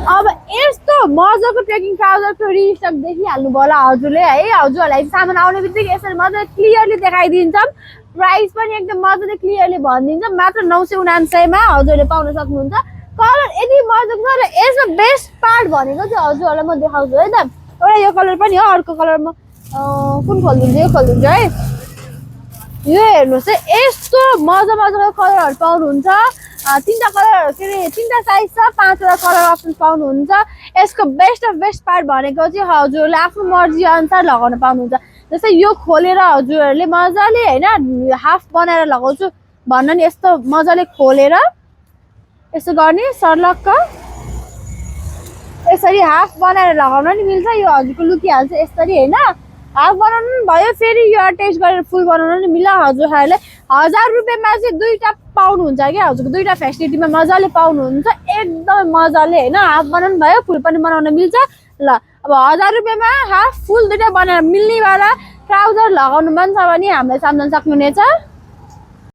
अब यस्तो मजाको ट्रेकिङ ट्राउजरको रिस्टक देखिहाल्नु भयो होला हजुरले है। हजुरहरूलाई सामान आउने बित्तिकै यसरी मजाले क्लियरली देखाइदिन्छौँ। प्राइस पनि एकदम मजाले क्लियरली भनिदिन्छौँ। मात्र 999 मा हजुरले पाउन सक्नुहुन्छ। कलर यति मजाको छ र यसमा बेस्ट पार्ट भनेको चाहिँ हजुरहरूलाई म देखाउँछु है त। एउटा यो कलर पनि हो, अर्को कलर म कुन खोल्दिन्छु, यो खोल्दिन्छु है। यो हेर्नुहोस् है, यस्तो मजाको कलरहरू पाउनुहुन्छ। तीनटा कलर के अरे तीनटा साइज छ, 5वटा कलर अप्सन पाउनुहुन्छ। यसको बेस्ट अफ बेस्ट पार्ट भनेको चाहिँ हजुरहरूले आफ्नो मर्जी अनुसार लगाउन पाउनुहुन्छ। जस्तै यो खोलेर हजुरहरूले मजाले होइन हाफ बनाएर लगाउँछु भन्न नि, यस्तो मजाले खोलेर यसो गर्ने सर्लक्क यसरी हाफ बनाएर लगाउन नि मिल्छ। यो हजुरको लुकिहाल्छ यसरी होइन। हाफ बनाउनु पनि भयो, फेरि यो अट्याच गरेर फुल बनाउनु नि मिल्छ। हजुरहरूले 1000 रुपियाँमा चाहिँ दुईटा पाउनुहुन्छ क्या। हजुरको दुईटा फेसिलिटीमा मजाले पाउनुहुन्छ एकदमै मजाले होइन। हाफ बनाउनु भयो, फुल पनि बनाउन मिल्छ। ल अब 1000 रुपियाँमा हाफ फुल दुईटा बनाएर मिल्नेवाला ट्राउजर लगाउनु मन छ भने हामीलाई सम्झाउन सक्नुहुनेछ।